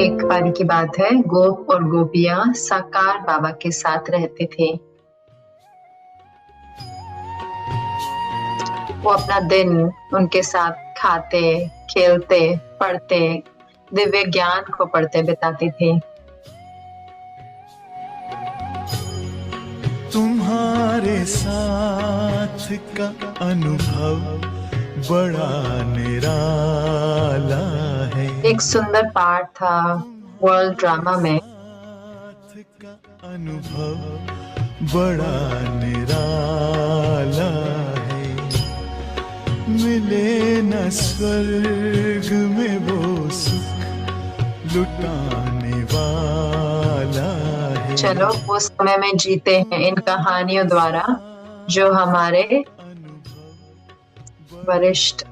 एक बारी की बात है, गोप और गोपियां साकार बाबा के साथ रहते थे। वो अपना दिन उनके साथ खाते, खेलते, पढ़ते, दिव्य ज्ञान को पढ़ते बिताती थी। तुम्हारे साथ का अनुभव बड़ा निराला है। एक सुंदर पार्ट था वर्ल्ड ड्रामा में। का अनुभव बड़ा निराला है। मिले न स्वर्ग में वो सुख लुटाने वाला है। चलो उस समय में जीते हैं इन कहानियों द्वारा जो हमारे वरिष्ठ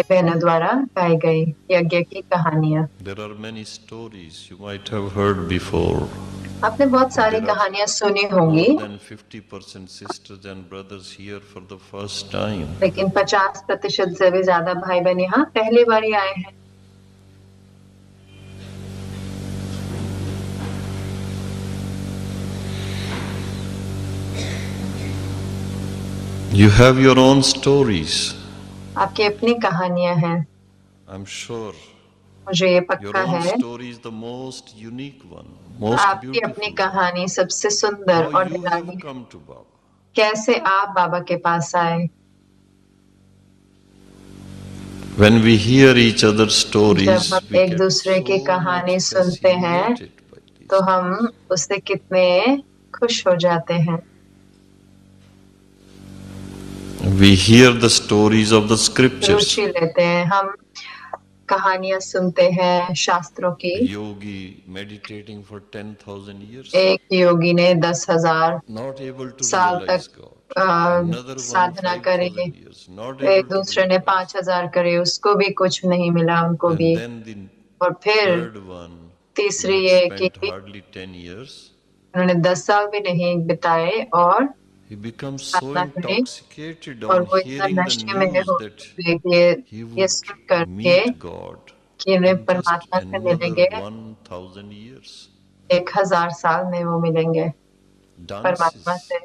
बहनों द्वारा गाई गई यज्ञ की कहानियां। There are many stories you might have heard before. आपने बहुत सारी कहानियां सुनी होंगी, More than 50% sisters and brothers here for the first time. लेकिन 50% से भी ज्यादा भाई बहन यहाँ पहली बार ही आए हैं। You have your own stories. आपकी अपनी कहानियां हैं। I'm sure मुझे ये your पक्का own है story is the most unique one, most आपकी अपनी beautiful. कहानी सबसे सुंदर How और you have निराली। come to Baba. कैसे आप बाबा के पास आए। When we hear each other's stories, जब हम we एक get दूसरे की so कहानी much सुनते हैं fascinated by these. तो हम उससे कितने खुश हो जाते हैं। We hear the stories of the scriptures. रुचि लेते हैं, हम कहानियां सुनते हैं शास्त्रों की। Yogi meditating for 10,000 years, एक योगी ने 10,000 not able to साल realize तक God. Another one साधना 5,000 करे। years, not एक able to दूसरे ने realize. 5,000 करे, उसको भी कुछ नहीं मिला, उनको And भी। then the और फिर third one, तीसरी who ये had spent कि hardly 10 years, उन्होंने 10 साल भी नहीं बिताए और he becomes so साधना करी intoxicated और on वो इतना hearing the नशे में news हो that गए he ये would सुन करके meet God कि उन्हें in just परमात्मा से another मिलेंगे 1,000 years. 1,000 साल में वो मिलेंगे परमात्मा Dances से।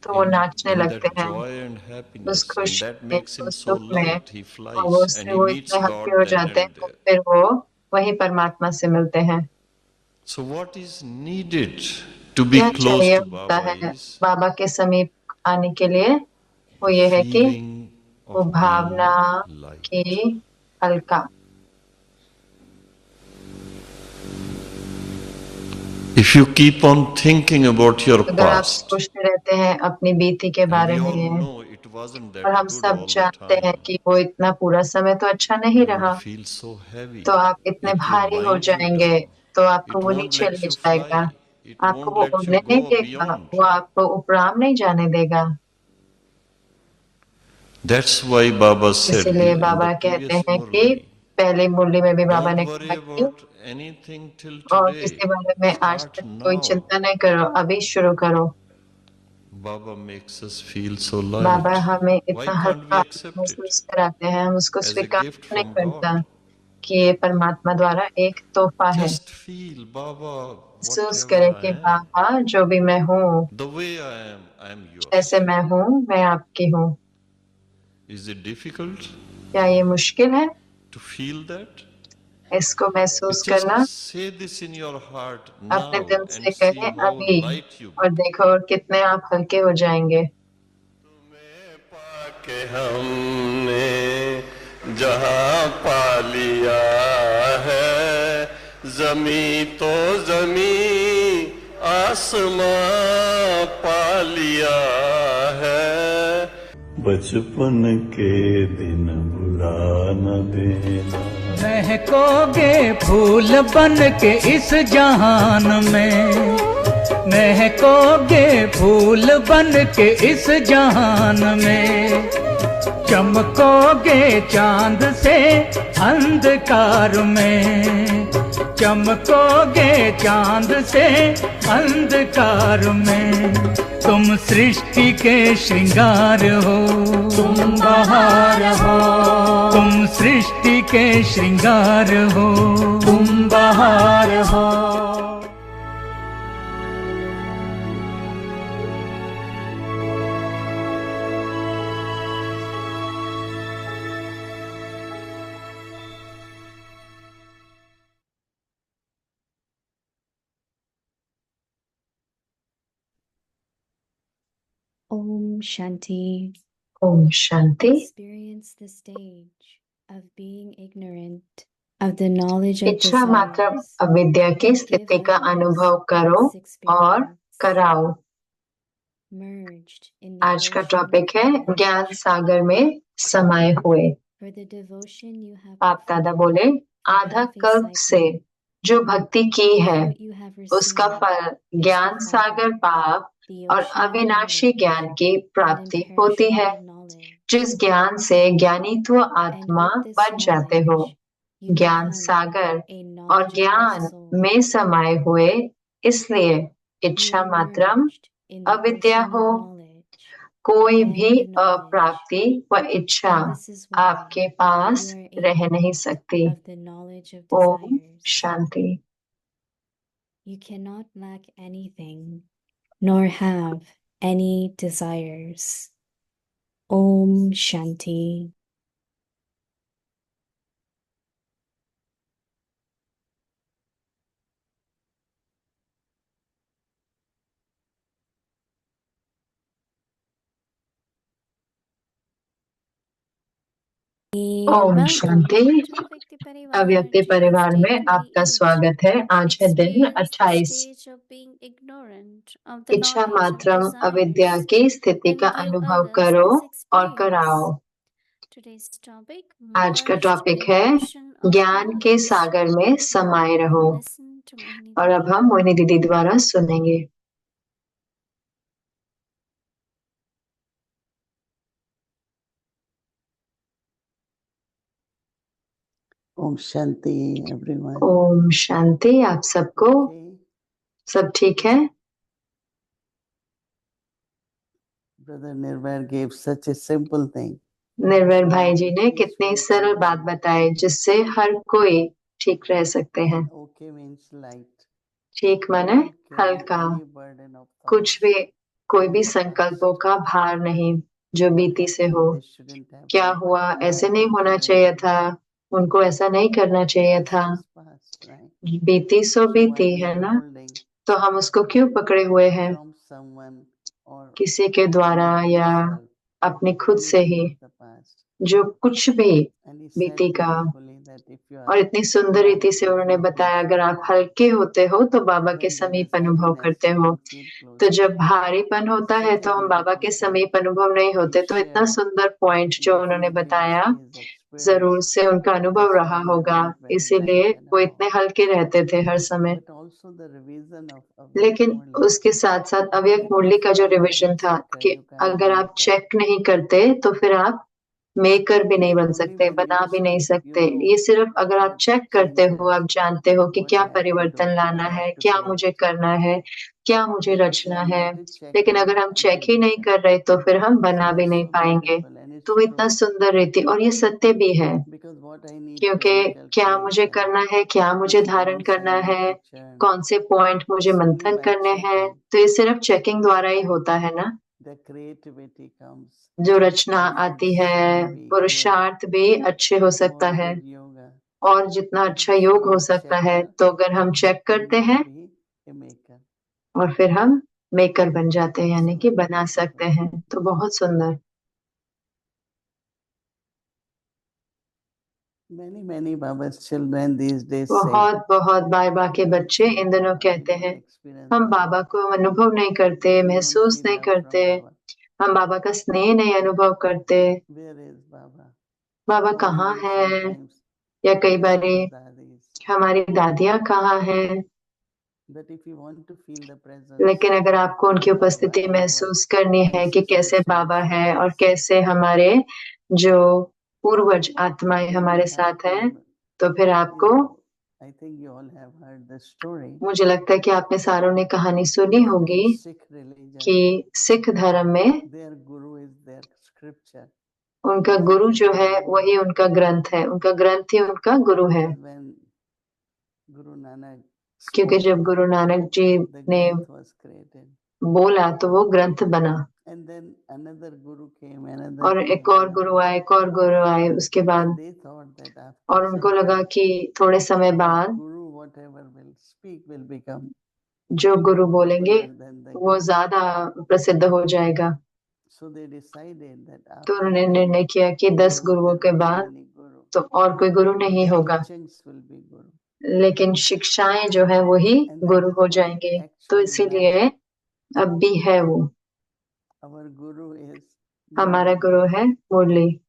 तो वो नाचने in लगते that हैं joy and उस happiness, and खुशी that में, makes him उस so दुख में, light. He और वो flies and उससे he वो meets इतने हल्के God हो then जाते हैं and तो there. फिर वो वही परमात्मा से मिलते हैं। So what is needed to be क्या close चाहिए to होता Baba है is बाबा के समीप आने के लिए? वो ये है कि feeling वो of भावना being light. की हल्का। If you keep on thinking about your अगर आप past, सोचते रहते हैं अपनी बीती के and बारे we all में, know it wasn't और that हम good सब all the जानते हैं time, कि वो इतना पूरा समय तो अच्छा नहीं you would रहा, feel so heavy. तो आप इतने It will भारी हो bind you जाएंगे, down. तो आपको It वो won't नीचे let ले you जाएगा, fly. It आपको won't वो let you उड़ने नहीं go देगा, beyond. वो आपको उपराम नहीं जाने देगा। That's why Baba said इसलिए in बाबा the कहते previous हैं कि Murli, पहले मुरली में भी बाबा don't ने worry कहा कि about anything till और today. किसी बारे में आज Start तक कोई now. चिंता नहीं करो, अभी शुरू करो। Baba makes us feel so बाबा light. हमें Why इतना can't हल्का we accept it महसूस कराते हैं, हम उसको as a स्वीकार gift नहीं from करता God? कि ये परमात्मा द्वारा एक तोहफा है। Just feel, Baba, महसूस whatever करें I कि am, बाबा जो भी मैं हूँ, the way I am yours. जैसे मैं हूँ, मैं आपकी हूँ। Is it difficult क्या ये मुश्किल है to feel that? इसको महसूस Just करना? say this in your heart अपने now दिल and से see कहें how अभी, light you और become. देखो कितने आप हल्के हो जाएंगे। तुम्हें पाके हमने जहाँ पा लिया है, जमी तो जमी आसमां पा लिया है। बचपन के दिन भुला न देना। महकोगे फूल बन के इस जहान में, महकोगे फूल बन के इस जहान में, चमकोगे चांद से अंधकार में, चमकोगे चांद से अंधकार में। तुम सृष्टि के श्रृंगार हो, तुम बहार हो, तुम सृष्टि के श्रृंगार हो, तुम बहार हो। Om Shanti. ओम शांति। Experience the stage of being ignorant of the knowledge of इच्छा मात्र desires. अविद्या की स्थिति का Give अनुभव witness करो of this और experience. कराओ। Merged in the आज का ocean टॉपिक of है knowledge. ज्ञान सागर में समाये हुए। For the devotion you have आप दादा performed बोले for आधा half a कल्प से cycle, जो भक्ति की है what you have उसका received फल is ज्ञान the सागर fountain, पाप the और ocean of अविनाशी knowledge, ज्ञान की and प्राप्ति होती है, imperishable knowledge. जिस ज्ञान से ज्ञानीत्व And आत्मा with this बन जाते हो। knowledge, you ज्ञान become सागर a और knowledgeable ज्ञान soul. में समाये हुए, इसलिए You इच्छा are Mataram merged in the अविद्या ocean हो। of knowledge, कोई and भी the knowledge, अप्राप्ति व इच्छा and this is why आपके पास you are रह नहीं ignorant सकती। of the knowledge of Om desires. Shanti. You cannot lack anything, nor have any desires. Om Shanti. ओम शांति। अव्यक्ति परिवार में आपका स्वागत है। आज है दिन 28। इच्छा मात्रम अविद्या की स्थिति का अनुभव करो और कराओ। आज का टॉपिक है ज्ञान के सागर में समाये रहो। और अब हम मोहिनी दीदी द्वारा सुनेंगे। ओम शांति एवरीवन। ओम शांति आप सबको। सब ठीक है? Brother Nirvair gave such a simple thing. निर्वैर भाई जी ने कितनी सरल बात बताई जिससे हर कोई ठीक रह सकते हैं। Okay means light. ठीक माने हल्का, कुछ भी, कोई भी संकल्पों का भार नहीं जो बीती से हो। क्या हुआ, ऐसे नहीं होना चाहिए था, उनको ऐसा नहीं करना चाहिए था। बीती सो बीती है ना, तो हम उसको क्यों पकड़े हुए हैं किसी के द्वारा या अपने खुद से ही, जो कुछ भी बीती का। और इतनी सुंदर रीति से उन्होंने बताया अगर आप हल्के होते हो तो बाबा के समीप अनुभव करते हो, तो जब भारीपन होता है तो हम बाबा के समीप अनुभव नहीं होते। तो इतना सुंदर पॉइंट जो उन्होंने बताया, जरूर से उनका अनुभव रहा होगा, इसीलिए वो इतने हल्के रहते थे हर समय। लेकिन उसके साथ साथ अव्यक्त मुरली का जो रिवीजन था कि अगर आप चेक नहीं करते तो फिर आप मेकर भी नहीं बन सकते, बना भी नहीं सकते। ये सिर्फ अगर आप चेक करते हो, आप जानते हो कि क्या परिवर्तन लाना है, क्या मुझे करना है, क्या मुझे रचना है। लेकिन अगर हम चेक ही नहीं कर रहे तो फिर हम बना भी नहीं पाएंगे। तो वो इतना सुंदर रीति, और ये सत्य भी है, क्योंकि क्या मुझे करना है, क्या मुझे धारण करना है, कौन से पॉइंट मुझे मंथन करने हैं, तो ये सिर्फ चेकिंग द्वारा ही होता है ना। जो रचना आती है, पुरुषार्थ भी अच्छे हो सकता है और जितना अच्छा योग हो सकता है, तो अगर हम चेक करते हैं और फिर हम मेकर बन जाते हैं, यानी कि बना सकते हैं। तो बहुत सुंदर। बहुत बहुत बाबा के बच्चे इन दिनों कहते हैं हम बाबा को अनुभव नहीं करते, महसूस नहीं करते, हम बाबा का स्नेह नहीं अनुभव करते। बाबा कहाँ है, या कई बार हमारी दादियाँ कहाँ हैं। लेकिन अगर आपको उनकी उपस्थिति महसूस करनी है कि कैसे बाबा है और कैसे हमारे जो पूर्वज आत्माएं हमारे साथ हैं, तो फिर आपको, मुझे लगता है कि आपने सारों ने कहानी सुनी होगी कि सिख धर्म में their guru is their scripture. उनका गुरु जो है वही उनका ग्रंथ है, उनका ग्रंथ ही उनका गुरु है। When Guru Nanak क्योंकि spoke, जब गुरु नानक जी the ने Granth was created. बोला तो वो ग्रंथ बना, And then another Guru came, another और came, एक और another गुरु आए, एक और गुरु आए उसके बाद, And they thought that और after उनको some लगा time, कि थोड़े समय that बाद Guru, whatever will speak, will become जो गुरु बोलेंगे popular than the वो Guru. ज्यादा प्रसिद्ध हो जाएगा। So they decided that तो after उन्होंने 10, निर्णय किया कि 10 गुरुओं there के won't be बाद any Guru. तो और कोई गुरु नहीं The होगा, teachings will be Guru. लेकिन शिक्षाएं जो है वही And that गुरु is हो what जाएंगे। तो actually इसीलिए now अब भी है वो, our Guru is हमारा Murli. गुरु है मुरली।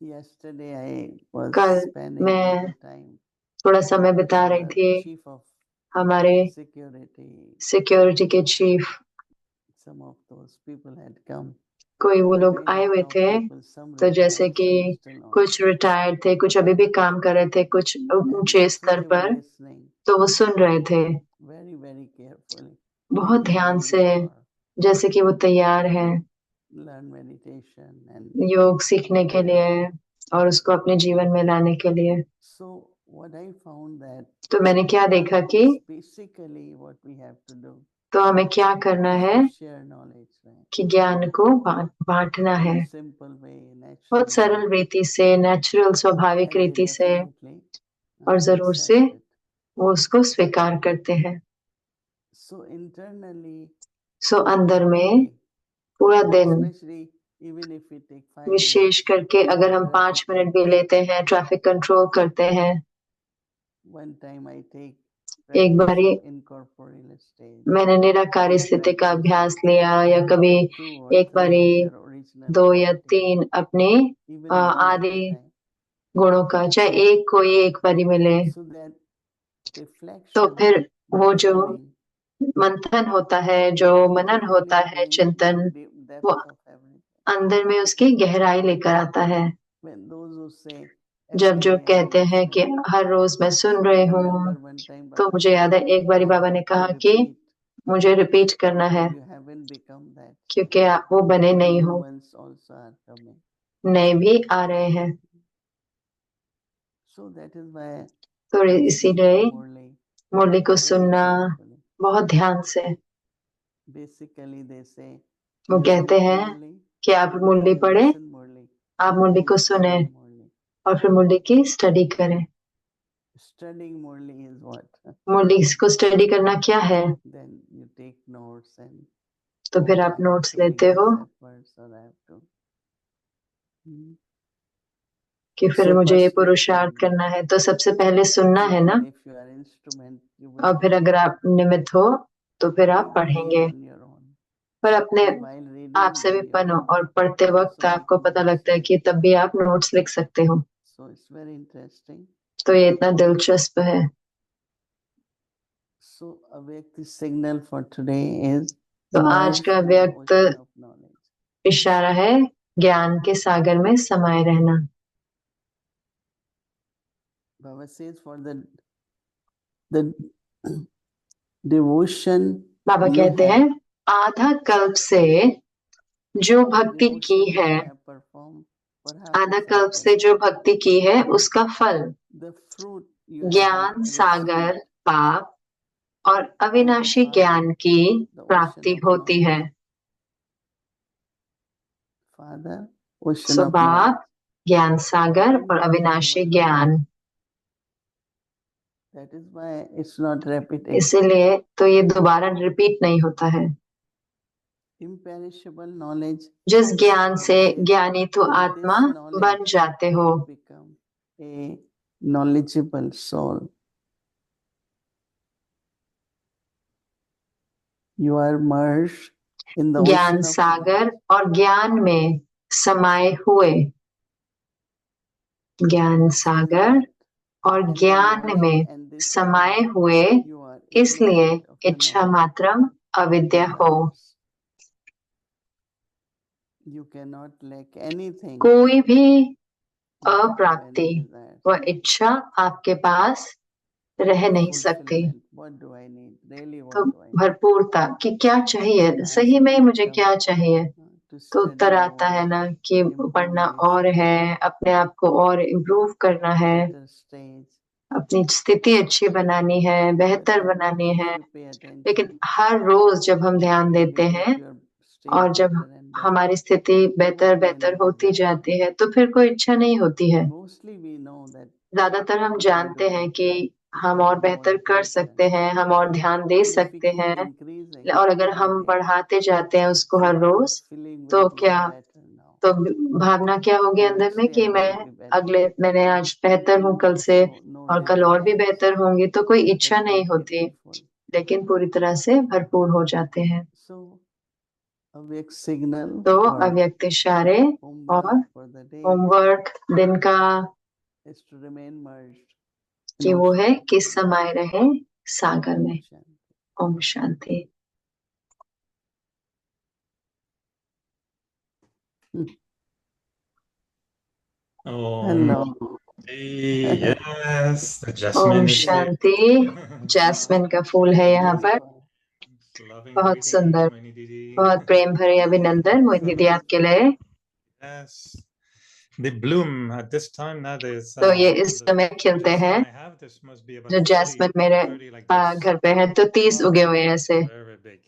Yesterday I was कल spending मैं little time थोड़ा समय with बिता रही our थी chief of हमारे security. सिक्योरिटी के chief, Some of those people had come. कोई वो लोग Kind आए of हुए top थे। people, some तो जैसे retired, कि some still on. कुछ रिटायर्ड थे, कुछ अभी भी काम कर रहे थे, कुछ And ऊंचे so स्तर they were पर, listening तो वो सुन रहे थे very, very carefully. बहुत Like ध्यान ready से, for जैसे कि वो तैयार है learn meditation and योग सीखने के apply. लिए और उसको अपने जीवन में लाने के लिए। So what I found that तो मैंने क्या देखा कि is basically what we have to do तो हमें क्या करना is है to share knowledge, right? कि ज्ञान को बांटना है In a simple way, बहुत natural सरल way. रीति से, नेचुरल स्वाभाविक And they रीति से, definitely और जरूर से accept it. वो उसको स्वीकार करते हैं। So internally, सो अंदर whole में day, पूरा दिन, especially even if we take 5 wishes minutes, करके अगर हम 5 traffic मिनट भी control. लेते हैं, ट्रैफिक कंट्रोल करते हैं। One time I take एक practice बारी of incorporeal stage. मैंने निराकारी One स्थिति का practice अभ्यास लिया, या कभी 2 or एक 3 बारी of your original 2 या quality, 3 अपने even 1 at आदि a time. गुणों का, चाहे एक कोई एक बारी मिले। So that तो reflection, फिर वो जो monitoring, मंथन होता है, जो मनन brings होता you है, going चिंतन, into deep वो depth of everything. अंदर में उसकी गहराई लेकर आता है। When those who say जब every जो day I कहते am हैं कि listening. हर रोज मैं सुन So रही I हूँ, remember one time तो Baba मुझे याद said, है एक बारी you बाबा ने have to कहा कि repeat मुझे रिपीट करना है, because you haven't become that. क्योंकि आप वो बने नहीं New हो, ones also are coming. नए भी आ रहे हैं। So that is why तो listening इसीलिए to Murli मुरली को very सुनना carefully. बहुत ध्यान से। Basically they say, वो listen कहते to हैं Murli कि आप मुरली and पढ़े, listen Murli आप मुरली को and सुने, study Murli. और फिर मुरली की स्टडी करें। Studying Murli is what? मुरली को स्टडी करना क्या है? Then you take notes and तो फिर I आप have नोट्स to make लेते हो this efforts or I have to. कि फिर So मुझे ये first पुरुषार्थ listening, करना है। तो सबसे पहले सुनना and है ना, then if you are instrument, you will और फिर अगर आप निमित्त हो तो फिर आप read पढ़ेंगे। on your own. पर अपने And while reading, आप से भी then you पढ़ो, can और पढ़ते वक्त also आपको make पता notes, लगता है right? कि तब भी आप नोट्स लिख सकते हो। So it's very interesting. तो ये इतना दिलचस्प है। So Avyakti signal for today is तो आज immersed का in the व्यक्त ocean of knowledge. इशारा है ज्ञान के सागर में समाये रहना। Baba says for the devotion Baba you कहते have, हैं आधा कल्प से जो भक्ति की devotion you है, have performed for half a आधा कल्प cycle, से जो भक्ति की है उसका फल the fruit you have ज्ञान सागर received पाप और from the अविनाशी Father, ज्ञान की the ocean प्राप्ति of होती है। knowledge. Father, ocean so of knowledge. बाप, ज्ञान सागर और अविनाशी Incommensurable ज्ञान। knowledge. That is why it's not repeated. इसीलिए तो ये दोबारा रिपीट नहीं होता है। Imperishable knowledge. जिस ज्ञान Baba से says, ज्ञानी तो with आत्मा this knowledge, बन जाते हो। you become a knowledgeable soul. You are merged in the ज्ञान ocean of सागर knowledge. और ज्ञान में समाये हुए, ज्ञान So सागर that और in the ज्ञान knowledge में and समाये discipline, हुए, you are इसलिए ignorant of the इच्छा knowledge मात्रम अविद्या and हो। others. You cannot lack anything. कोई भी You don't have any अप्राप्ति desires. व इच्छा आपके पास रह नहीं सकती। fulfillment. What do I need? Really, तो what do I need? भरपूरता कि क्या चाहिए, The सही answer में will मुझे come, क्या चाहिए। to तो उत्तर study आता है more, ना कि improve पढ़ना और myself, है, अपने आप को और इम्प्रूव करना है, better stage. अपनी स्थिति अच्छी बनानी है, But बेहतर every बनानी day if है। you pay attention, लेकिन हर रोज जब हम ध्यान you देते will हैं get your state और जब better and better. हमारी स्थिति बेहतर No बेहतर any होती desire. जाती है, तो फिर कोई इच्छा नहीं होती है। Mostly we know that ज्यादातर हम we can जानते do हैं better, कि we हम can और have more बेहतर कर attention. सकते हैं, हम और ध्यान दे And if we सकते keep हैं। increasing और अगर every हम day, बढ़ाते जाते हैं उसको हर so रोज, the feeling तो will be क्या, better now. तो भावना क्या होगी The अंदर next में day कि I मैं will be better. मैंने आज बेहतर हूँ कल से, So no और कल और भी desires, बेहतर होंगी, तो कोई but इच्छा नहीं होती, completely full. लेकिन पूरी तरह से भरपूर हो जाते हैं। So awake signal तो for अव्यक्त इशारे और homework for the day homework दिन का is to remain merged. कि वो है कि समाये रहे सागर में। Shanti. ओम शांति। Hello. Yes, the ओम jasmine is here. शांति। जैस्मिन का फूल है यहाँ पर। Loving बहुत greetings, सुंदर, Moini Didi. बहुत प्रेम भरे अभिनंदन मोहिनी दीदी आपके लिए। Yes, they bloom at this time now. There's तो ये इस the समय खिलते jasmine हैं। I have. This must be about जो 30, जैस्मिन मेरे 30 like this. घर पे है, तो 30 उगे हुए हैं ऐसे, Very big.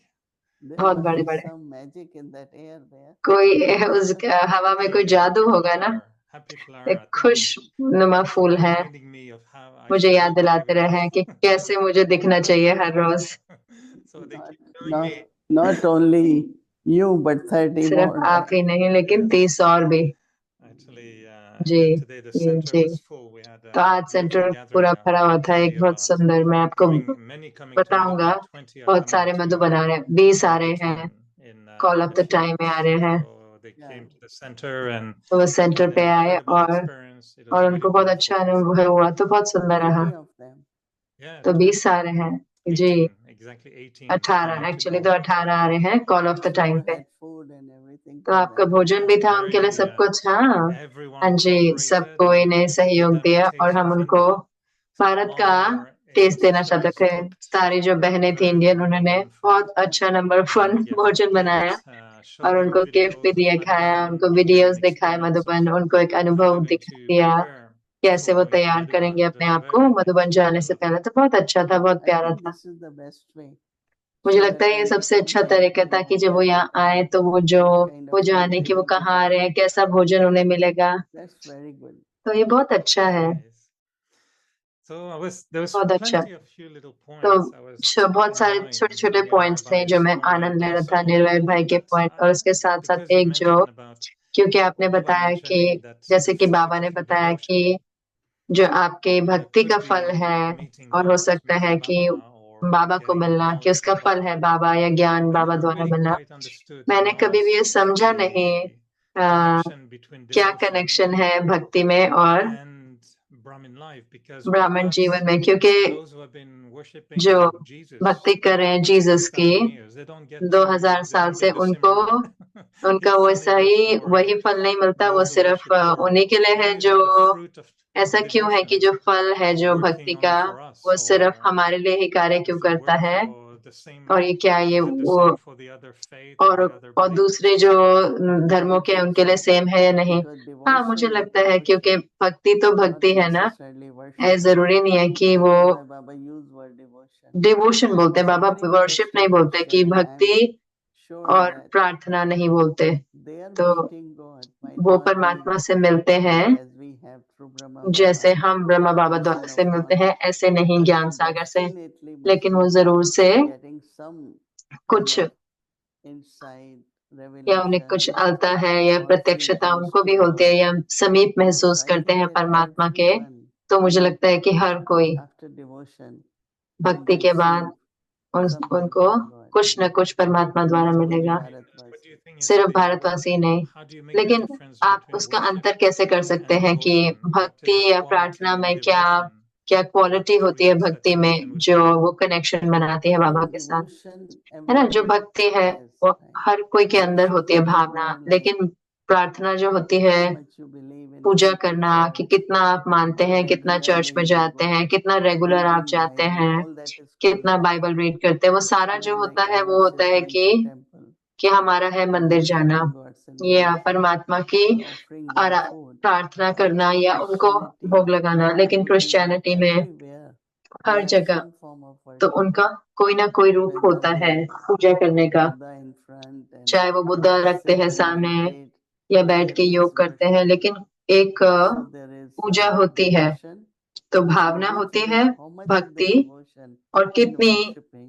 There बहुत must बड़े be बड़े। some magic in that air there. कोई उस हवा में कोई जादू होगा ना। Happy flower. एक खुशनुमा फूल है, Reminding me of how I मुझे should याद look दिलाते every रहे हैं कि day. कैसे मुझे दिखना चाहिए हर रोज। So they keep telling Not, me. not only you, but 30 सिर्फ more. आप ही नहीं, लेकिन 30 और भी। Actually, जी today the जी center जी। was full. We had तो a आज beautiful सेंटर gathering पूरा of भरा हुआ था, एक actually बहुत about सुंदर, मैं आपको many coming to बताऊंगा। Madhuban. 20 are बहुत coming सारे to मधुबन आ रहे हैं, 20 आ रहे हैं, in call of a the few time में आ weeks. रहे हैं। So they came to the center and तो वो had सेंटर an पे आए incredible और experience. It was really उनको बहुत अच्छा beautiful. अनुभव हुआ, तो बहुत सुंदर रहा। 20 of them. Yeah, तो 20 आ 20. रहे हैं जी। 18, exactly 18 18 coming to actually go. तो 18 आ रहे हैं call of the So time you पे। had food and everything तो for आपका them. भोजन भी था उनके लिए, Very, सब कुछ। हाँ everyone हाँ जी, cooperated सबको and इन्हें we सहयोग did दिया, और invitations हम and उनको भारत all का our टेस्ट Indian देना चाहते sisters थे। cooked सारी जो बहनें थी very इंडियन, good उन्होंने Indian food बहुत अच्छा number and 1 we gave them भोजन बनाया, gifts, showed और them उनको गिफ्ट भी videos of दिए, खाया, Madhuban, उनको gave them वीडियोस an दिखाए experience of मधुबन, उनको एक how अनुभव they're going दिखा to दिया prepare कैसे for वो going to तैयार Madhuban. करेंगे It अपने was आप को very मधुबन जाने से beautiful. पहले। तो बहुत अच्छा था, बहुत I प्यारा think था। this is the best way. मुझे So लगता that है ये when they सबसे come अच्छा here, तरीका they था कि know जब वो यहाँ आए तो वो जो what kind वो of जाने food कि they वो will be कहाँ आ रहे हैं, getting. कैसा भोजन उन्हें मिलेगा। That's very good. तो ये बहुत अच्छा है, Nice. So there was बहुत अच्छा। plenty of few little तो points I was बहुत सारे enjoying छोटे छोटे Nirvaya पॉइंट्स थे जो Bhai's मैं point आनंद and ले रहा था, also निर्भय भाई के that पॉइंट, और उसके साथ साथ because you एक जो, mentioned about क्योंकि आपने Baba बताया कि mentioning that जैसे the कि fruit बाबा ने of the बताया devotion कि जो आपके भक्ति का could फल be है, meeting और हो God, सकता है meeting कि Baba, or बाबा को getting मिलना, कि knowledge उसका from फल Baba. है बाबा या ज्ञान I बाबा never द्वारा really मिलना। quite understood, to be मैंने कभी भी ये honest, समझा नहीं the आ, connection between क्या devotion कनेक्शन है भक्ति में और and Brahmin life, because ब्राह्मण Prabhupada, जीवन में, क्योंकि those who have been worshipping जो Jesus भक्ति कर रहे हैं जीसस की 2000 years, they don't get 2000 they साल don't से, get the उनको similar. उनका It's वो only good सही for वही फल नहीं मिलता, वो those who सिर्फ worship God. उन्हीं के लिए Why है is जो, it the fruit of ऐसा क्यों है कि devotion जो फल है जो भक्ति working का, only for us, वो सिर्फ or हमारे लिए ही कार्य क्यों does it करता work है, for the same? और ये क्या ये Is it the वो, same for the other faith or the other और beliefs? दूसरे जो धर्मों I के think उनके लिए so. सेम है या नहीं। Because हाँ मुझे devotion is लगता है, क्योंकि devotion, भक्ति तो not भक्ति है ना, necessarily worship. ऐ जरूरी नहीं है कि That वो is why Baba used word devotion. Devotion बोलते हैं, It's a Baba very worship नहीं interesting बोलते, कि question, and I'm भक्ति sure और that प्रार्थना नहीं बोलते। they are तो meeting God. Might वो not be परमात्मा से मिलते हैं as we have through Brahma जैसे Baba, हम ब्रह्मा बाबा ocean से of मिलते हैं, knowledge, ऐसे नहीं but ज्ञान they सागर से, definitely must लेकिन वो be जरूर से getting some kind कुछ, of insight, या उन्हें कुछ revelation, आता है, या or feel प्रत्यक्षता close उनको to भी होती है, God. या समीप So महसूस I करते think हैं that परमात्मा के। everyone तो मुझे लगता है कि हर कोई after devotion भक्ति will के बाद receive something उनको from God. कुछ न कुछ परमात्मा द्वारा Not only मिलेगा, What do you think is सिर्फ the भारतवासी ही नहीं। how do you make the लेकिन difference आप between उसका worship अंतर कैसे कर सकते and हैं कि devotion? What is भक्ति the या quality प्रार्थना in में क्या devotion क्या क्वालिटी that होती है creates that भक्ति में, connection with जो God? वो कनेक्शन बनाती है बाबा So के साथ, devotion है ना। जो everyone भक्ति है has, वो right? हर कोई के अंदर Devotion होती है can be Bhavna, more like लेकिन प्रार्थना जो होती है, much you believe in Puja going to करना, church, कि कितना आप मानते हैं, कितना चर्च में regularly जाते हैं, कितना रेगुलर आप reading जाते Bible, हैं, all that is कितना called बाइबल रीड करते हैं, वो सारा जो even होता like है वो ours होता is है going to temple, कि हमारा है मंदिर जाना, worshiping God's in ये house, परमात्मा की offering them food. प्रार्थना But करना in या उनको Christianity, भोग लगाना। लेकिन you will see that Christianity में everywhere they हर have जगह some form of तो worship, उनका कोई ना कोई रूप whether होता है they पूजा करने का, Buddha in front and चाहे वो बुद्धा रखते sit हैं and सामने meditate, या बैठ that के is योग करते हैं, worship. लेकिन एक So there is पूजा होती है, devotion, तो and भावना which होती way, है, how much is the भक्ति, devotion और in कितनी worshipping,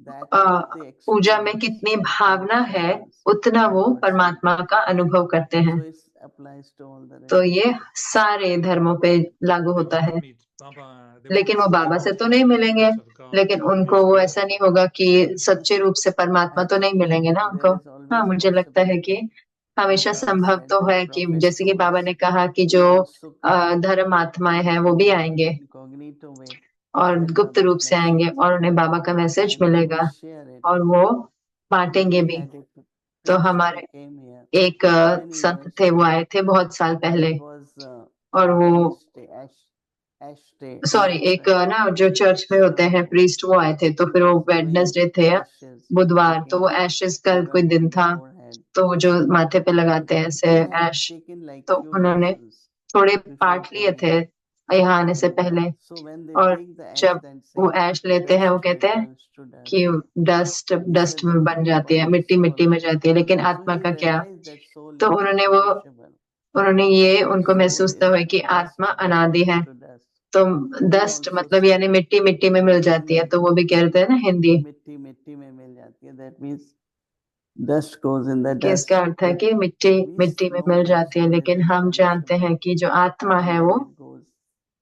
that a, is the पूजा में experience कितनी that भावना one है, experience उतना वो God's परमात्मा love. का अनुभव करते हैं। So it applies to all the तो ये religions. सारे धर्मों पे लागू They होता won't है। meet Baba. They लेकिन won't वो see बाबा से God तो in नहीं the मिलेंगे, presence of God लेकिन through उनको his वो ऐसा नहीं worship. होगा कि सच्चे रूप से परमात्मा तो नहीं मिलेंगे ना उनको। There is हाँ, always मुझे लगता है कि possibility. हमेशा Like Baba संभव said, तो that है कि prophet जैसे कि बाबा ने souls, कहा कि they जो will also come धर्म आत्माएं हैं वो भी in आएंगे incognito way, और get गुप्त Baba's रूप से आएंगे message, और उन्हें बाबा का मैसेज and they will मिलेगा share it. और वो बांटेंगे We भी। had a तो priest who हमारे came here एक many संत years थे, वो ago. आए थे बहुत साल पहले, It was और वो Ash Day, Ash Day, sorry एक Wednesday. ना जो चर्च में होते हैं So प्रीस्ट, वो आए थे, तो he फिर वो was doing वेडनेसडे थे ashes, बुधवार, तो वो taking, एशेस का rub कोई दिन on the था, forehead. तो वो जो माथे पे And लगाते हैं ऐसे he had ऐश, taken like तो few उन्होंने lessons थोड़े before पार्ट लिए थे coming. यहाँ आने से And पहले। so when they और take the ash, जब then वो say, ऐश लेते हैं, वो dust कहते हैं returns to dust. कि डस्ट He डस्ट said में that बन how जाती है, about the मिट्टी मिट्टी soul? में जाती है, लेकिन So आत्मा he का क्या? realized that soul तो is उन्होंने ये उनको soul महसूस is हुआ like कि dust आत्मा that अनादि returns है, to dust. तो वो डस्ट also मतलब said यानी मिट्टी मिट्टी में मिल जाती है, कि तो वो भी कह रहे थे ना हिंदी मिट्टी मिट्टी में मिल जाती है, that means dust goes in the कि dust, इसका अर्थ है but कि मिट्टी we मिट्टी में know मिल that जाती है, soul is लेकिन हम जानते हैं कि जो आत्मा and है then वो it goes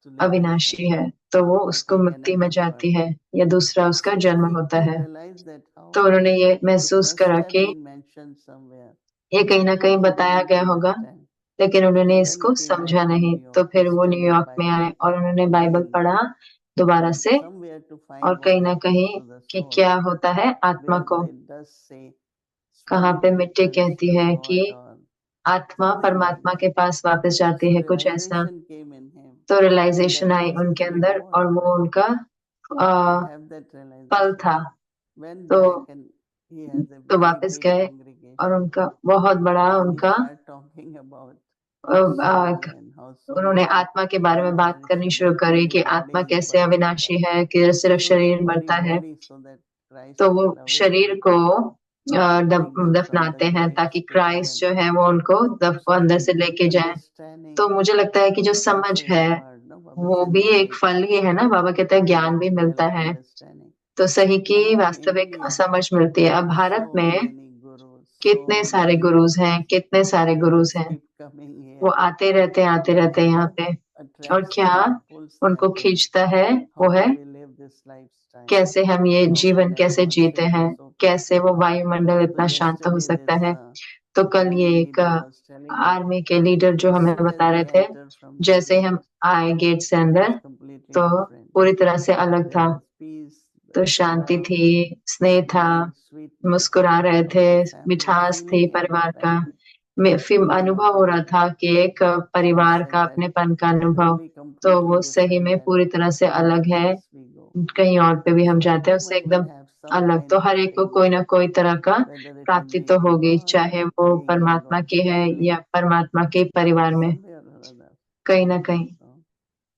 to live अविनाशी inside. है, तो वो उसको Take मुक्ति में another जाती birth. है या दूसरा उसका So जन्म he होता है। realized that how तो उन्होंने ये it महसूस must करा have कि been mentioned somewhere, ये कहीं ना but कहीं he बताया didn't गया होगा, understand. लेकिन उन्होंने And then he इसको came back समझा to नहीं। New तो York. He फिर वो studied न्यूयॉर्क में आए Bible और उन्होंने बाइबल again पढ़ा दोबारा and से, somewhere to और find कहीं what ना happens कहीं to the कि soul, क्या होता है आत्मा where को, they does say कहाँ पे spirit मिट्टी returns कहती to है God कि or आत्मा something like परमात्मा that. के पास वापस जाती So है, कुछ ऐसा। realization came in him तो and realisation that I was उनके his अंदर reward, और वो right? उनका To आ, have that फल realization. था। Went तो back and he has a तो very वापस big गए और congregation उनका बहुत बड़ा and he उनका started talking about uh, soul and how soul उन्होंने is आत्मा के बारे में बात करनी शुरू imperishable, करी only कि body आत्मा is कैसे perishable. अविनाशी है, कि सिर्फ So they शरीर bury मरता है, body so that Christ तो वो will awaken, शरीर को bring them from the दफनाते हैं graves ताकि to क्राइस्ट जो heaven. है वो उनको So I अंदर से think लेके जाए। तो understanding मुझे लगता है कि जो is समझ also a है reward, no? Baba वो said भी एक knowledge, फल ही है ना, बाबा कहते हैं ज्ञान भी मिलता spiritual है, understanding. तो सही की Now in वास्तविक India, समझ मिलती है। अब भारत so में many gurus, कितने so सारे many गुरुज हैं, कितने सारे गुरुज gurus हैं, keep coming वो here. आते रहते हैं And यहाँ what पे, और attracts क्या them, pulls उनको them is खींचता है वो how है do we live this lifestyle? कैसे हम ये How जीवन can कैसे जीते atmosphere be हैं, so कैसे वो peaceful? वायुमंडल So इतना शांत हो yesterday सकता this है। तो कल ये army एक leader was telling me, army के लीडर जो as हमें soon as बता we रहे थे, enter from the जैसे ही gate, हम आए गेट से it अंदर, was completely तो different. पूरी तरह से अलग There था, was peace, तो शांति love, थी, स्नेह था, smile, sweetness मुस्कुरा रहे of थे, the family, मिठास थी feeling of the परिवार का, family, feeling of अनुभव हो रहा family. था कि एक So he परिवार का said that अपनेपन का अनुभव। really तो completely वो सही different में than पूरी तरह से anywhere अलग है, else we go. कहीं और पे भी हम So जाते हैं उससे everyone will एकदम have some अलग। kind तो of हर एक को attainment, कोई ना कोई तरह का whether it will प्राप्ति be तो in होगी, God चाहे or वो being in परमात्मा God's की है family, या परमात्मा के परिवार में, somewhere or other. कहीं ना कहीं। So,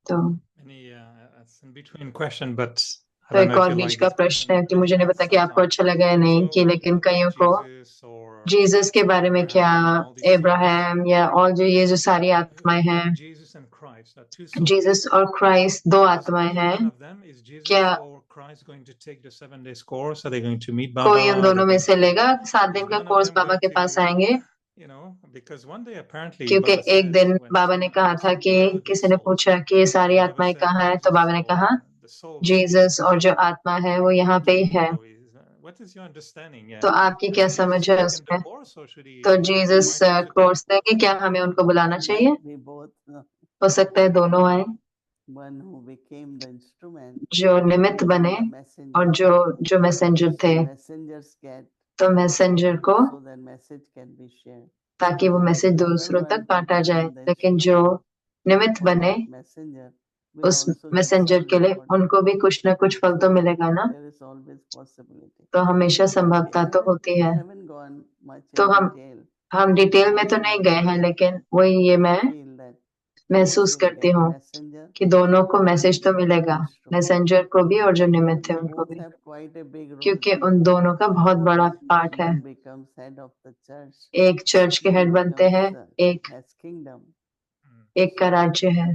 तो Any it's in between question, but I तो don't know एक if और you बीच like का this प्रश्न है question. कि मुझे नहीं पता कि आपको अच्छा लगा या नहीं, कि So लेकिन what about कईयों को Jesus or जीसस के बारे में क्या, Abraham and all these souls? Ibrahim या और जो ये जो सारी आत्माएं हैं, Jesus and Christ are two souls. Jesus और क्राइस्ट दो Is आत्माएं any हैं, one of them, is क्या Jesus or Christ going to take the 7 days course? Are they going to meet कोई उन Baba? दोनों में से लेगा 7 Is दिन का one of course them Baba going के पास to, आएंगे? because one day apparently क्योंकि Baba एक says दिन when बाबा ने कहा था कि where are these किसी ने souls? पूछा कि ये सारी And Baba आत्माएं said कहाँ हैं, तो Jesus बाबा ने or कहा the soul was Jesus, Jesus. और जो आत्मा है वो यहाँ पे ही है। What is your understanding? तो आपकी क्या Has समझ Jesus है taken the उसमें? course or should he तो Jesus invite us to take? Course देंगे, क्या हमें उनको बुलाना चाहिए? might be both. हो सकता है दोनों आए, One who became the instrument जो निमित्त and बने one the और messenger. जो मैसेंजर थे, So messengers get तो मैसेंजर को so that message can be shared. ताकि वो मैसेज दूसरों तक बांटा जाए। लेकिन जो निमित्त बने उस मैसेंजर के लिए, उनको भी कुछ ना कुछ फल तो मिलेगा ना। तो हमेशा संभवता तो होती है। तो हम डिटेल में तो नहीं गए हैं, लेकिन वही ये मैं महसूस करती हूँ कि दोनों को मैसेज तो मिलेगा, मैसेंजर को भी और जो निमित्त है उनको भी, क्योंकि उन दोनों का बहुत बड़ा पार्ट है। एक चर्च के हेड बनते हैं, एक का राज्य है।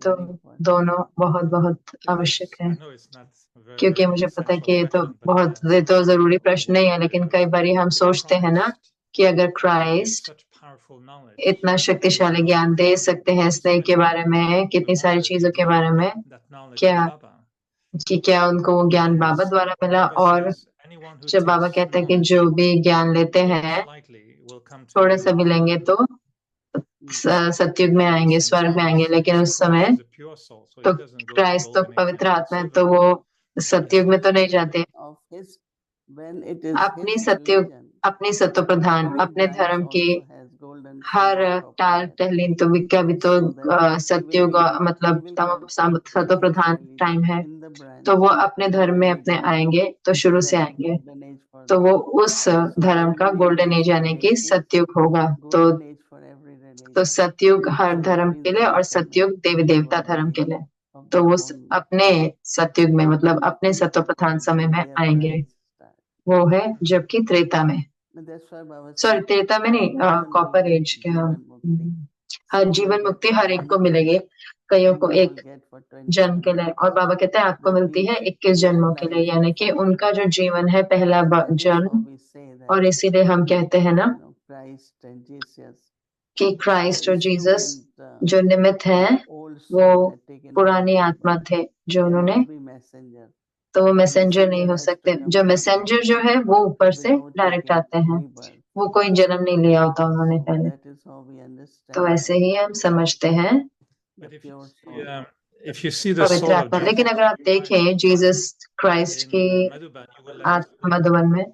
तो दोनों बहुत बहुत आवश्यक है। I know it's not very क्योंकि मुझे पता है कि ये तो essential question, but बहुत yes. ये तो जरूरी प्रश्न नहीं है, लेकिन कई बार हम सोचते हैं ना Christ कि अगर gives Christ such powerful knowledge, इतना शक्तिशाली ज्ञान दे सकते हैं स्नेह के बारे में, कितनी सारी चीजों के बारे में, that knowledge क्या from Baba. कि क्या उनको वो ज्ञान बाबा द्वारा मिला। Baba और says anyone who जब बाबा takes कहते हैं कि knowledge जो भी ज्ञान लेते even हैं slightly will come to थोड़ा सा भी लेंगे तो सतयुग में आएंगे, स्वर्ग में आएंगे। लेकिन उस समय Christ is a pure soul, so he तो doesn't go to क्राइस्ट तो golden age पवित्र and आत्मा है, silver तो वो age. सतयुग में तो नहीं जाते। अपनी सतयुग, अपनी सत्व प्रधान, अपने धर्म की हर टाल टहलीन तो का भी तो सतयुग मतलब सत्व प्रधान टाइम है। तो वो अपने धर्म में अपने आएंगे, तो शुरू से आएंगे, तो वो उस धर्म का गोल्डन एज यानी कि सतयुग होगा। तो सतयुग हर धर्म के लिए और सतयुग देवी देवता धर्म के लिए। तो वो अपने सतयुग में मतलब अपने सत्व प्रधान समय में आएंगे। वो है जबकि त्रेता में, सॉरी त्रेता में नहीं, कॉपर एज के हम हर जीवन मुक्ति हर एक को मिलेगी, कईयों को एक जन्म के लिए। और बाबा कहते हैं आपको मिलती है 21 जन्मों के लिए, यानी कि उनका जो जीवन है पहला जन्म। और इसीलिए हम कहते हैं ना कि क्राइस्ट और जीसस जो निमित्त है वो पुरानी आत्मा थे जो उन्होंने, तो वो मैसेंजर नहीं हो सकते। जो मैसेंजर जो है वो ऊपर से डायरेक्ट आते हैं, वो कोई जन्म नहीं लिया होता उन्होंने पहले। तो ऐसे ही हम समझते हैं But if you see the पवित्र soul of आत्मा। Jesus लेकिन अगर आप देखें जीसस क्राइस्ट की in Madhuban, you will let us know. Madhuban में,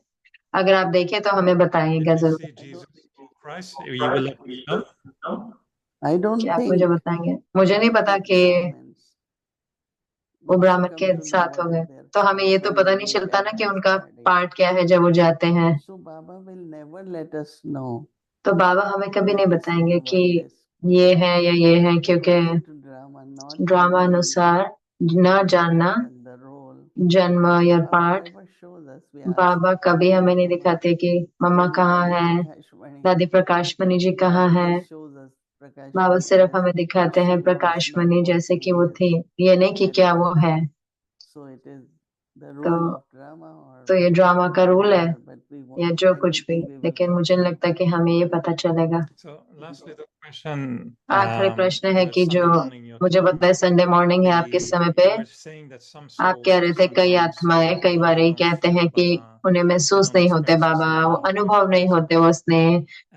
अगर आप देखें तो हमें बताइएगा If you जरूर। see Jesus Christ, you will let us know. क्या आप मुझे बताएंगे? मुझे नहीं पता कि वो ब्राह्मण के साथ हो गए, तो हमें ये तो पता नहीं चलता ना कि उनका पार्ट क्या है जब वो जाते हैं। तो बाबा हमें कभी नहीं बताएंगे कि ये है या ये है, क्योंकि ड्रामा अनुसार न जानना जन्म या पार्ट बाबा कभी हमें नहीं दिखाते कि मम्मा कहाँ है, दादी प्रकाश मणि जी कहाँ है। बाबा सिर्फ हमें दिखाते हैं प्रकाश मणि जैसे कि वो थी, ये नहीं कि क्या वो है। तो ये ड्रामा का रूल है या जो कुछ भी, लेकिन मुझे नहीं लगता कि हमें ये पता चलेगा। So lastly, the question आखिरी प्रश्न है that कि जो Sunday morning you मुझे पता है संडे मॉर्निंग है आपके समय पे, you were saying that some आप कह souls रहे थे कई sometimes आत्माएं कई बार ये don't कहते feel हैं कि Baba, उन्हें they महसूस don't नहीं होते experience बाबा, his वो love or अनुभव नहीं presence. होते वो स्नेह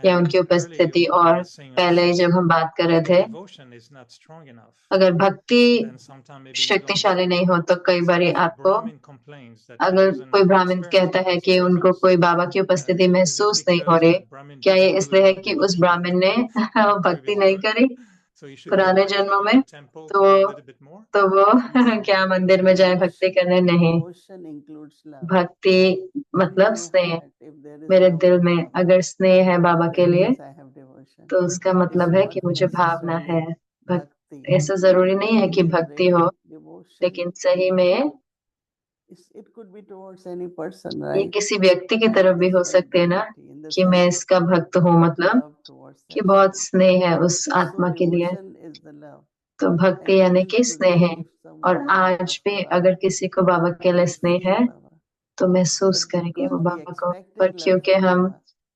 या And उनकी earlier उपस्थिति। you और were saying पहले also, जब हम बात कर रहे if थे, devotion is not strong enough, अगर भक्ति then sometimes maybe you don't शक्तिशाली get नहीं हो तो कई So बार if a आपको, Brahmin complains that he अगर doesn't कोई ब्राह्मण experience कहता है Baba's कि उनको presence, कोई बाबा की उपस्थिति is it महसूस नहीं हो because रही, that Brahmin क्या ये didn't do इसलिए है enough कि उस devotion ब्राह्मण ने in भक्ति previous नहीं birth? करी So you should go पुराने back to जन्मों the में, temple to तो do a little bit more? तो वो क्या मंदिर में जाए भक्ति करने? नहीं, भक्ति मतलब स्नेह। मेरे दिल में अगर स्नेह है बाबा के लिए तो उसका मतलब है कि मुझे भावना है। ऐसा जरूरी नहीं है कि भक्ति हो, लेकिन सही में ये किसी व्यक्ति की तरफ भी हो सकते है ना कि मैं इसका भक्त हूँ, मतलब कि बहुत स्नेह है उस आत्मा के लिए। तो भक्ति यानी कि स्नेह है। और आज भी अगर किसी को बाबा के लिए स्नेह है तो महसूस करेंगे वो बाबा को। पर क्योंकि हम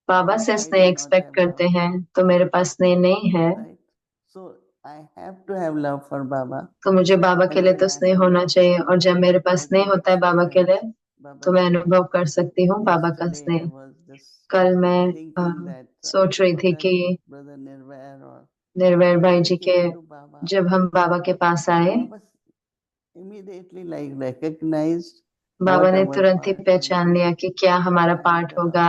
बाबा से स्नेह एक्सपेक्ट करते हैं तो मेरे पास स्नेह नहीं है, तो मुझे बाबा के लिए तो स्नेह होना चाहिए। और जब मेरे पास स्नेह होता है बाबा के लिए तो मैं अनुभव कर सकती हूँ बाबा का स्नेह। कल मैं सोच रही थी कि निर्वैर भाई जी के जब हम बाबा के पास आए, बाबा ने तुरंत ही पहचान लिया कि क्या हमारा पाठ होगा।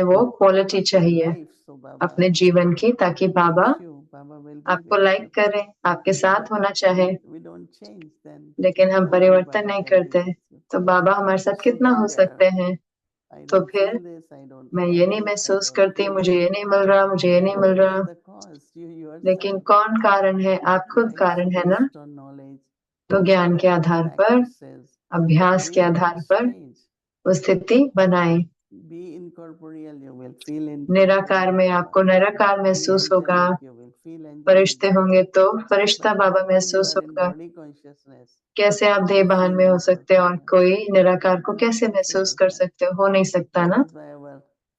हमें वो क्वालिटी चाहिए अपने जीवन की, ताकि बाबा आपको लाइक करें, आपके साथ होना चाहे। लेकिन हम परिवर्तन नहीं करते, तो बाबा हमारे साथ कितना हो सकते हैं। I तो don't फिर feel this, I don't मैं have ये नहीं this, I महसूस don't करती, feel मुझे that. ये नहीं मिल रहा, मुझे ये नहीं मिल Who रहा। is the cause? You लेकिन yourself. कौन कारण है? आप खुद Right? कारण So है ना। based on knowledge, तो ज्ञान के आधार पर, practices, अभ्यास के be in आधार that पर stage. वो स्थिति बनाए। Be incorporeal, you will feel निराकार में incorporeal. आपको निराकार Be महसूस होगा, angelic, you will feel angelic. फरिश्ते होंगे तो फरिश्ता But Baba how can you महसूस are in होगा। body consciousness? कैसे आप देह भान में हो सकते हो और कोई निराकार को कैसे महसूस कर सकते हो नहीं सकता ना। That is why our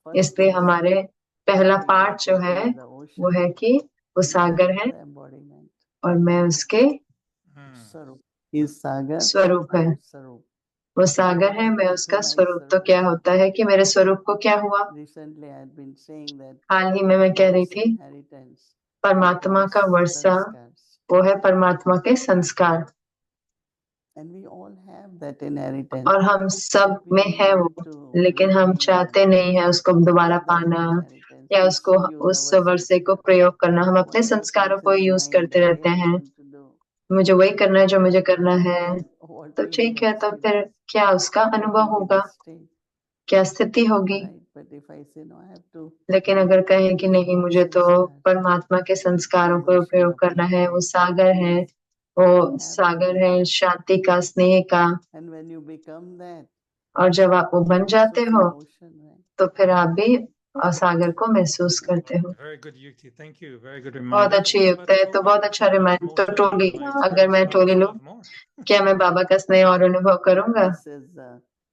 first इसलिए हमारे पहला thing पाठ that जो he है is the वो ocean है कि वो and I सागर am है the embodiment. और मैं उसके Sarup. He is Sagar, स्वरूप I है। am Sarup. वो सागर है, मैं उसका स्वरूप। तो क्या होता है कि मेरे स्वरूप को क्या हुआ। Recently I had been saying that हाल ही में मैं कह रही God's थी inheritance परमात्मा is का वर्षा sanskars. वो है परमात्मा के संस्कार, And we all have that inheritance. और हम सब But we में don't है want वो, to लेकिन हम reclaim चाहते नहीं है उसको दोबारा that पाना inheritance. या We उसको still use उस our वर्षे को sanskars. प्रयोग करना। हम अपने Whatever संस्कारों comes को in the यूज mind, करते the रहते way I हैं, want to do. मुझे वही करना है जो मुझे करना है। What तो will be ठीक the है, तो फिर experience? क्या उसका What अनुभव will be होगा, the state? क्या स्थिति होगी। Right? But if I say no, I have to लेकिन अगर कहें कि use नहीं, God's मुझे तो sanskars. परमात्मा के संस्कारों The को ocean प्रयोग of करना है, love, वो सागर है, वो सागर है happiness. शांति का, स्नेह का। And when you become that, और जब आप वो बन you जाते also हो feel ocean, right? तो फिर आप भी सागर को महसूस करते हो। Very good, Yukti. Thank you. Very good बहुत reminder. अच्छी What युक्त about है, तो बहुत Toby? अच्छा How much रिमाइंड। more तो Toby? टोली, Will I अगर experience मैं टोली Baba's लूं, love more? क्या मैं बाबा का स्नेह और अनुभव करूंगा। This is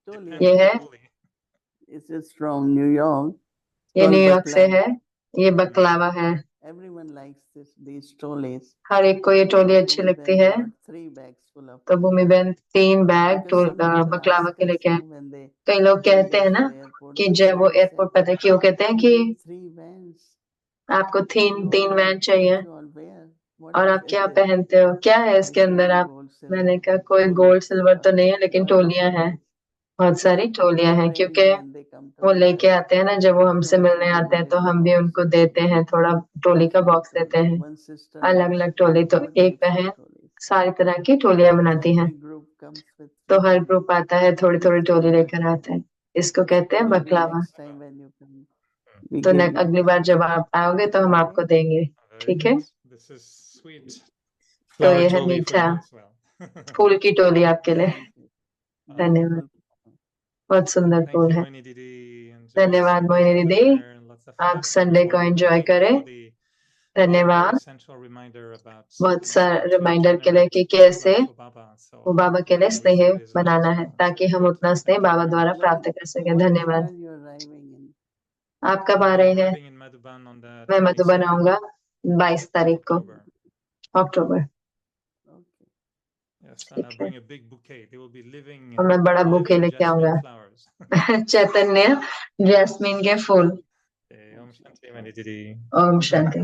totally ये है, Totally. This is from New York. ये called न्यूयॉर्क से Baklava. है, ये बकलावा है। Everyone likes these trolleys. हर एक को ये टोली So अच्छी Bhumi लगती Ben है। brought 3 bags full of तो भूमि बहन 3 bag because some people बकलावा ask के us, लेके आए। when they कई लोग कहते हैं reach ना the airport, कि they जब वो say, एयरपोर्ट पर थे कि वो कहते हैं कि 3 vans. आपको You all 3 वैन have, चाहिए what you all wear? What और is आप क्या it? पहनते हो, क्या है I इसके say अंदर। no आप, gold, मैंने silver, कहा कोई trolleys, गोल्ड सिल्वर तो नहीं है, लेकिन lot of टोलियां हैं, trolleys. बहुत सारी So टोलियां they हैं। bring क्योंकि when they come to वो meet लेके us. आते हैं ना, जब वो We हमसे also मिलने give आते हैं तो little हम भी box. उनको देते हैं थोड़ा टोली का Different बॉक्स देते trolleys. हैं, One sister अलग makes अलग टोली। तो 4 एक types of बहन trolleys. सारी तरह की टोलियां So बनाती हैं, every group comes with तो 3 हर trolleys. ग्रुप आता है, थोड़ी थोड़ी टोली लेकर आता है। इसको कहते हैं Maybe बकलावा। next time when you come, we तो give you. अगली बार जब आप आओगे तो हम आपको Okay? देंगे, Very ठीक है। good. This is sweet. तो Flower ये है Toby for मीठा you as well. फूल की टोली आपके लिए। Thank you. धन्यवाद, Beautiful. बहुत सुंदर Thank फूल you, है। Moini Didi. And धन्यवाद just मोहिनी good दीदी, there and lots of आप fun for संडे को everyone. And enjoy thank you करें। for the very धन्यवाद essential reminder about बहुत सा how to रिमाइंडर के लिए generate कि कैसे love for Baba. वो So बाबा के लिए we स्नेह receive his love बनाना as है, well. ताकि So हम thank उतना you. स्नेह Thank you बाबा very द्वारा much. प्राप्त कर सकें। What धन्यवाद। year you are arriving in? आप कब आ I'll be रहे हैं? arriving in Madhuban on the मैं मधुबन 22nd आऊंगा 22 of तारीख को, October. October. Okay. Yes, and I'll ठीक है, bring a big bouquet. They will be और मैं बड़ा बुके living लेके jasmine आऊंगा। flowers. चैतन्य जैस्मीन के फूल। Okay, Om Shanti Moini Didi. Om Shanti.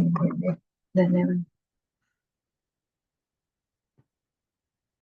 धन्यवाद।